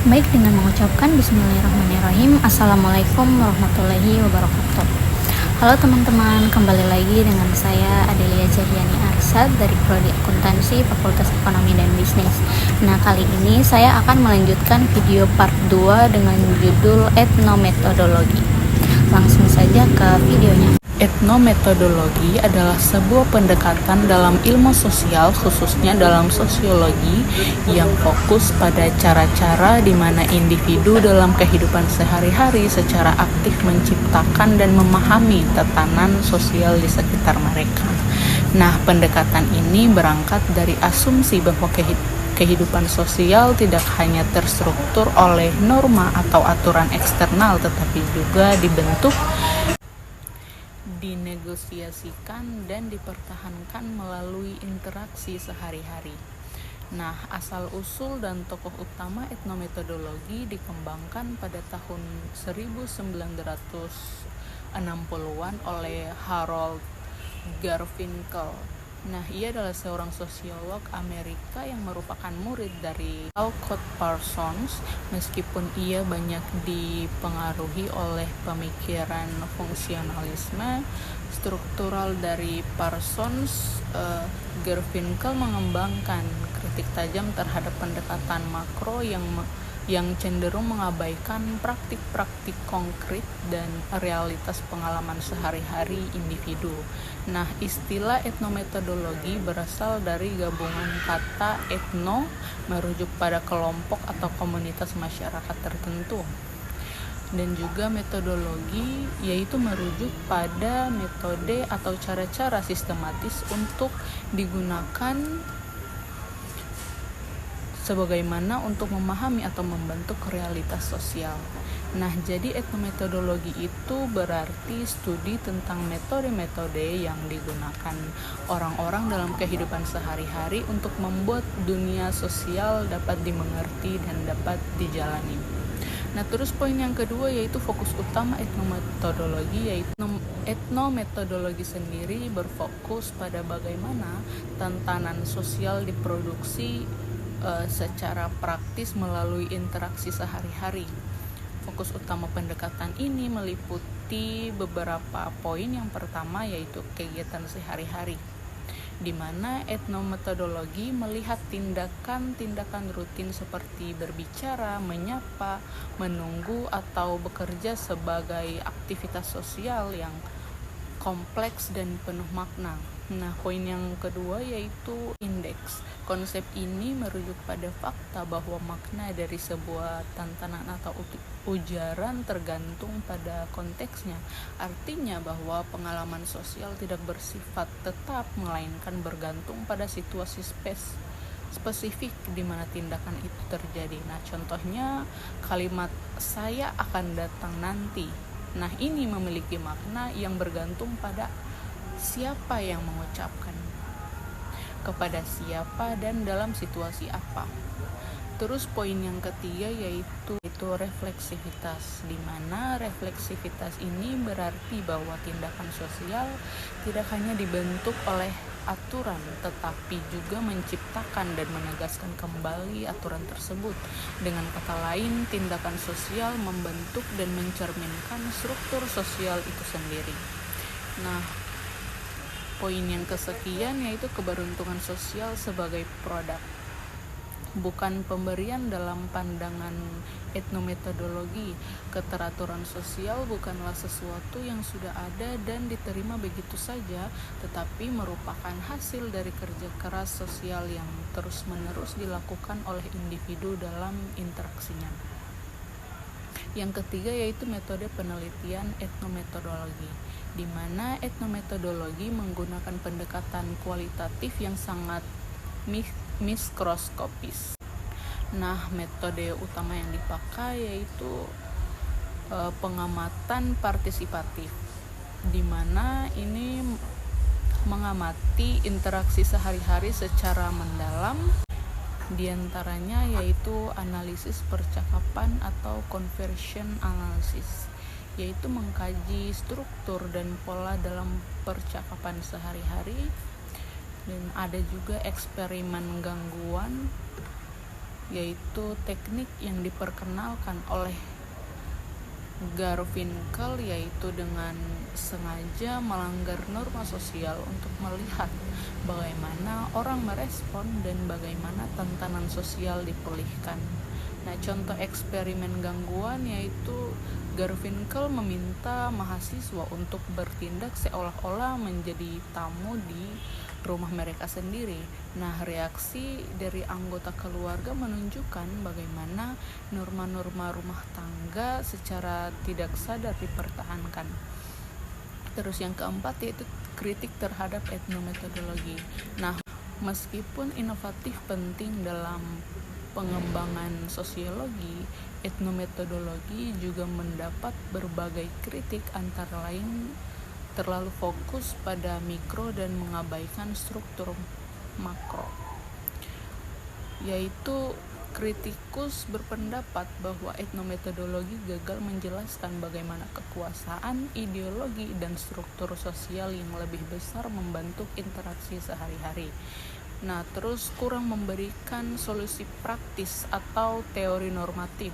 Baik, dengan mengucapkan Bismillahirrahmanirrahim. Assalamualaikum warahmatullahi wabarakatuh. Halo teman-teman, kembali lagi dengan saya Adelia Jadiani Arsad dari Prodi Akuntansi Fakultas Ekonomi dan Bisnis. Nah, kali ini saya akan melanjutkan video part 2 dengan judul Etnometodologi. Langsung saja ke videonya. Etnometodologi adalah sebuah pendekatan dalam ilmu sosial, khususnya dalam sosiologi, yang fokus pada cara-cara di mana individu dalam kehidupan sehari-hari secara aktif menciptakan dan memahami tatanan sosial di sekitar mereka. Nah, pendekatan ini berangkat dari asumsi bahwa kehidupan sosial tidak hanya terstruktur oleh norma atau aturan eksternal, tetapi juga dibentuk, dinegosiasikan, dan dipertahankan melalui interaksi sehari-hari. Nah, asal-usul dan tokoh utama etnometodologi dikembangkan pada tahun 1960-an oleh Harold Garfinkel. Nah, ia adalah seorang sosiolog Amerika yang merupakan murid dari Alcott Parsons. Meskipun ia banyak dipengaruhi oleh pemikiran fungsionalisme struktural dari Parsons, Garfinkel mengembangkan kritik tajam terhadap pendekatan makro yang cenderung mengabaikan praktik-praktik konkret dan realitas pengalaman sehari-hari individu. Nah, istilah etnometodologi berasal dari gabungan kata etno, merujuk pada kelompok atau komunitas masyarakat tertentu, dan juga metodologi, yaitu merujuk pada metode atau cara-cara sistematis untuk digunakan sebagaimana untuk memahami atau membentuk realitas sosial. Nah, jadi etnometodologi itu berarti studi tentang metode-metode yang digunakan orang-orang dalam kehidupan sehari-hari untuk membuat dunia sosial dapat dimengerti dan dapat dijalani. Nah, terus poin yang kedua yaitu fokus utama etnometodologi, yaitu etnometodologi sendiri berfokus pada bagaimana tatanan sosial diproduksi secara praktis melalui interaksi sehari-hari. Fokus utama pendekatan ini meliputi beberapa poin. Yang pertama yaitu kegiatan sehari-hari, di mana etnometodologi melihat tindakan-tindakan rutin seperti berbicara, menyapa, menunggu, atau bekerja sebagai aktivitas sosial yang kompleks dan penuh makna. Nah, poin yang kedua yaitu indeks. Konsep ini merujuk pada fakta bahwa makna dari sebuah tantangan atau ujaran tergantung pada konteksnya. Artinya bahwa pengalaman sosial tidak bersifat tetap, melainkan bergantung pada situasi spesifik di mana tindakan itu terjadi. Nah, contohnya kalimat "saya akan datang nanti". Nah, ini memiliki makna yang bergantung pada siapa yang mengucapkan, kepada siapa, dan dalam situasi apa. Terus poin yang ketiga yaitu refleksivitas, di mana refleksivitas ini berarti bahwa tindakan sosial tidak hanya dibentuk oleh aturan, tetapi juga menciptakan dan menegaskan kembali aturan tersebut. Dengan kata lain, tindakan sosial membentuk dan mencerminkan struktur sosial itu sendiri. Nah, poin yang kesekian yaitu keberuntungan sosial sebagai produk, bukan pemberian. Dalam pandangan etnometodologi, keteraturan sosial bukanlah sesuatu yang sudah ada dan diterima begitu saja, tetapi merupakan hasil dari kerja keras sosial yang terus-menerus dilakukan oleh individu dalam interaksinya. Yang ketiga yaitu metode penelitian etnometodologi, di mana etnometodologi menggunakan pendekatan kualitatif yang sangat mikroskopis. Nah, metode utama yang dipakai yaitu pengamatan partisipatif, di mana ini mengamati interaksi sehari-hari secara mendalam, diantaranya yaitu analisis percakapan atau conversion analysis, yaitu mengkaji struktur dan pola dalam percakapan sehari-hari. Dan ada juga eksperimen gangguan yaitu teknik yang diperkenalkan oleh Garfinkel, yaitu dengan sengaja melanggar norma sosial untuk melihat bagaimana orang merespon dan bagaimana tatanan sosial dipulihkan. Nah, contoh eksperimen gangguan yaitu Garfinkel meminta mahasiswa untuk bertindak seolah-olah menjadi tamu di rumah mereka sendiri. Nah, reaksi dari anggota keluarga menunjukkan bagaimana norma-norma rumah tangga secara tidak sadar dipertahankan. Terus yang keempat yaitu kritik terhadap etnometodologi. Nah, meskipun inovatif penting dalam pengembangan sosiologi, etnometodologi juga mendapat berbagai kritik, antara lain terlalu fokus pada mikro dan mengabaikan struktur makro. Yaitu kritikus berpendapat bahwa etnometodologi gagal menjelaskan bagaimana kekuasaan, ideologi, dan struktur sosial yang lebih besar membentuk interaksi sehari-hari. Nah, terus kurang memberikan solusi praktis atau teori normatif.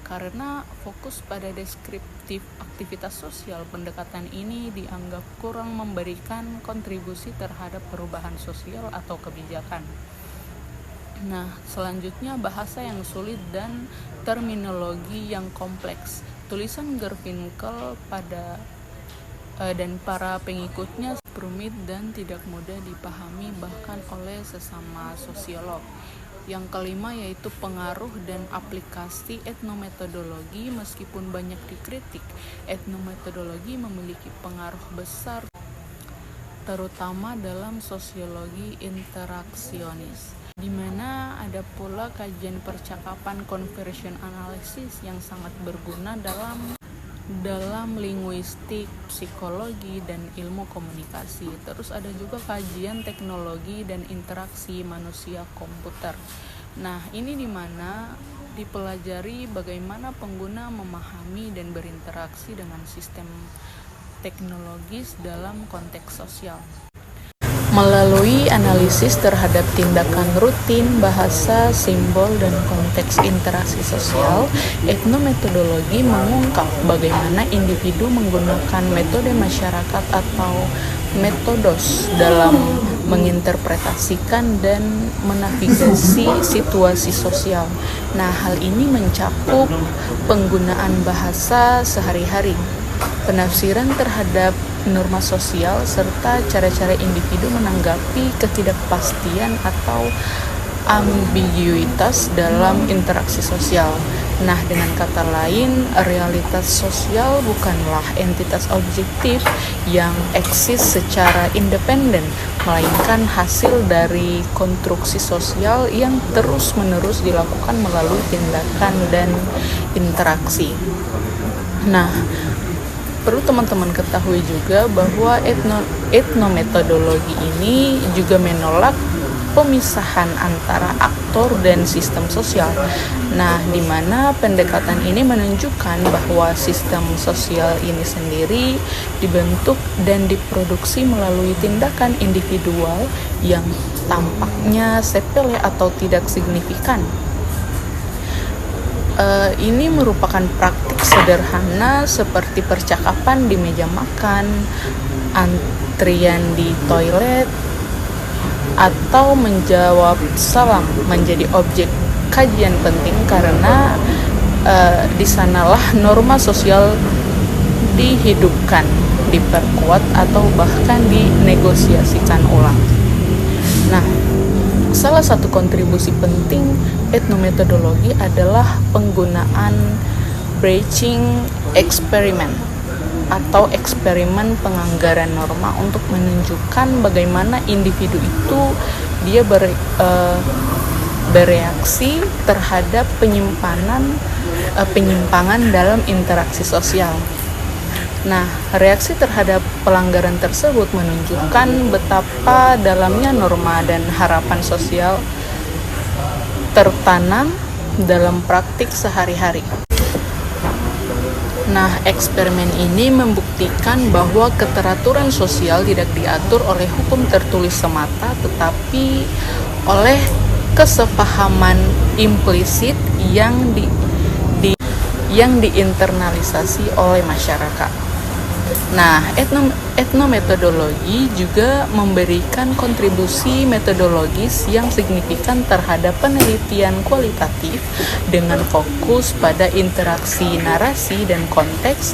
Karena fokus pada deskriptif aktivitas sosial, pendekatan ini dianggap kurang memberikan kontribusi terhadap perubahan sosial atau kebijakan. Nah, selanjutnya bahasa yang sulit dan terminologi yang kompleks. Tulisan Garfinkel dan para pengikutnya rumit dan tidak mudah dipahami bahkan oleh sesama sosiolog. Yang kelima yaitu pengaruh dan aplikasi etnometodologi. Meskipun banyak dikritik, etnometodologi memiliki pengaruh besar terutama dalam sosiologi interaksionis, di mana ada pula kajian percakapan conversion analysis yang sangat berguna dalam linguistik, psikologi, dan ilmu komunikasi. Terus ada juga kajian teknologi dan interaksi manusia komputer. Nah, ini di mana dipelajari bagaimana pengguna memahami dan berinteraksi dengan sistem teknologis dalam konteks sosial. Melalui analisis terhadap tindakan rutin, bahasa, simbol, dan konteks interaksi sosial, etnometodologi mengungkap bagaimana individu menggunakan metode masyarakat atau metodos dalam menginterpretasikan dan menavigasi situasi sosial. Nah, hal ini mencakup penggunaan bahasa sehari-hari, penafsiran terhadap norma sosial, serta cara-cara individu menanggapi ketidakpastian atau ambiguitas dalam interaksi sosial. Nah, dengan kata lain, realitas sosial bukanlah entitas objektif yang eksis secara independen, melainkan hasil dari konstruksi sosial yang terus-menerus dilakukan melalui tindakan dan interaksi. Nah, perlu teman-teman ketahui juga bahwa etnometodologi ini juga menolak pemisahan antara aktor dan sistem sosial. Nah, di mana pendekatan ini menunjukkan bahwa sistem sosial ini sendiri dibentuk dan diproduksi melalui tindakan individual yang tampaknya sepele atau tidak signifikan. Ini merupakan praktik sederhana seperti percakapan di meja makan, antrian di toilet, atau menjawab salam menjadi objek kajian penting karena di sanalah norma sosial dihidupkan, diperkuat, atau bahkan dinegosiasikan ulang. Nah, salah satu kontribusi penting etnometodologi adalah penggunaan branching eksperimen atau eksperimen penganggaran norma untuk menunjukkan bagaimana individu itu dia bereaksi terhadap penyimpangan dalam interaksi sosial. Nah, reaksi terhadap pelanggaran tersebut menunjukkan betapa dalamnya norma dan harapan sosial tertanam dalam praktik sehari-hari. Nah, eksperimen ini membuktikan bahwa keteraturan sosial tidak diatur oleh hukum tertulis semata, tetapi oleh kesepahaman implisit yang diinternalisasi oleh masyarakat. Nah, etnometodologi juga memberikan kontribusi metodologis yang signifikan terhadap penelitian kualitatif dengan fokus pada interaksi narasi dan konteks.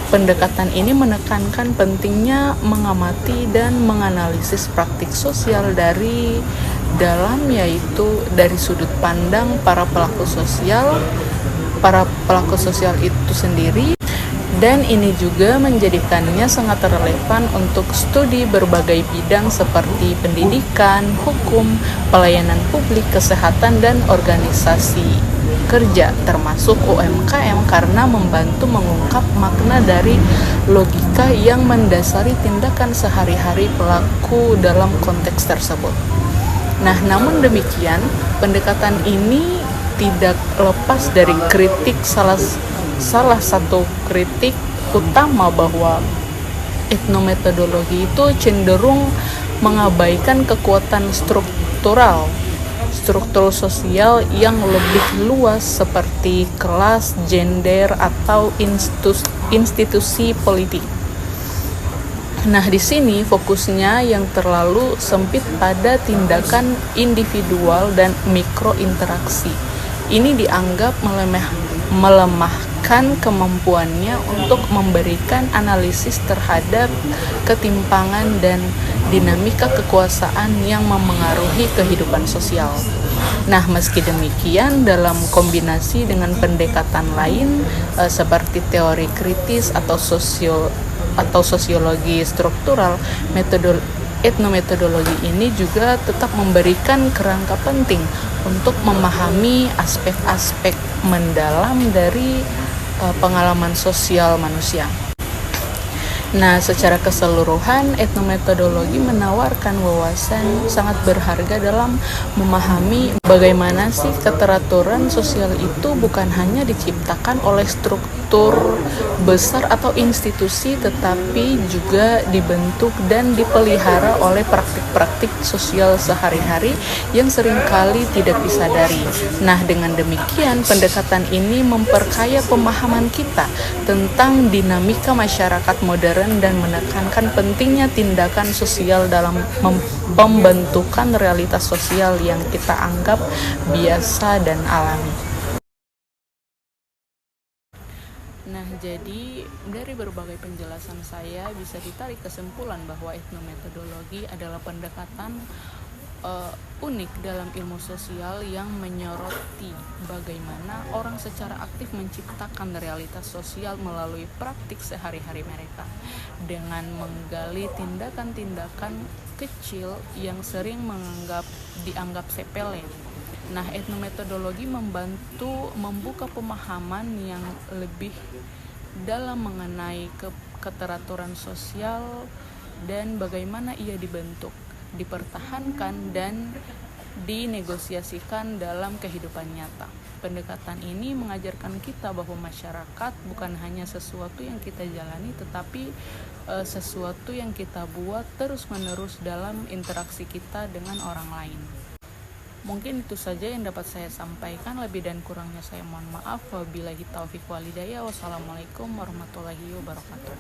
Pendekatan ini menekankan pentingnya mengamati dan menganalisis praktik sosial dari dalam, yaitu dari sudut pandang para pelaku sosial itu sendiri, dan ini juga menjadikannya sangat relevan untuk studi berbagai bidang seperti pendidikan, hukum, pelayanan publik, kesehatan, dan organisasi kerja termasuk UMKM, karena membantu mengungkap makna dari logika yang mendasari tindakan sehari-hari pelaku dalam konteks tersebut. Nah, namun demikian, pendekatan ini tidak lepas dari kritik salah satu kritik utama bahwa etnometodologi itu cenderung mengabaikan kekuatan struktur sosial yang lebih luas seperti kelas, gender, atau institusi politik. Nah, di sini fokusnya yang terlalu sempit pada tindakan individual dan mikrointeraksi. Ini dianggap melemahkan kemampuannya untuk memberikan analisis terhadap ketimpangan dan dinamika kekuasaan yang memengaruhi kehidupan sosial. Nah, meski demikian, dalam kombinasi dengan pendekatan lain seperti teori kritis atau sosiologi struktural, etnometodologi ini juga tetap memberikan kerangka penting untuk memahami aspek-aspek mendalam dari pengalaman sosial manusia. Nah, secara keseluruhan, etnometodologi menawarkan wawasan sangat berharga dalam memahami bagaimana sih keteraturan sosial itu bukan hanya diciptakan oleh struktur besar atau institusi, tetapi juga dibentuk dan dipelihara oleh praktik-praktik sosial sehari-hari yang seringkali tidak disadari. Nah, dengan demikian, pendekatan ini memperkaya pemahaman kita tentang dinamika masyarakat modern dan menekankan pentingnya tindakan sosial dalam pembentukan realitas sosial yang kita anggap biasa dan alami. Nah, jadi dari berbagai penjelasan saya bisa ditarik kesimpulan bahwa etnometodologi adalah pendekatan unik dalam ilmu sosial yang menyoroti bagaimana orang secara aktif menciptakan realitas sosial melalui praktik sehari-hari mereka dengan menggali tindakan-tindakan kecil yang sering dianggap sepele. Nah, etnometodologi membantu membuka pemahaman yang lebih dalam mengenai keteraturan sosial dan bagaimana ia dibentuk, dipertahankan, dan dinegosiasikan dalam kehidupan nyata. Pendekatan ini mengajarkan kita bahwa masyarakat bukan hanya sesuatu yang kita jalani, tetapi sesuatu yang kita buat terus-menerus dalam interaksi kita dengan orang lain. Mungkin itu saja yang dapat saya sampaikan. Lebih dan kurangnya saya mohon maaf. Wabillahi taufiq walhidayah. Wassalamualaikum warahmatullahi wabarakatuh.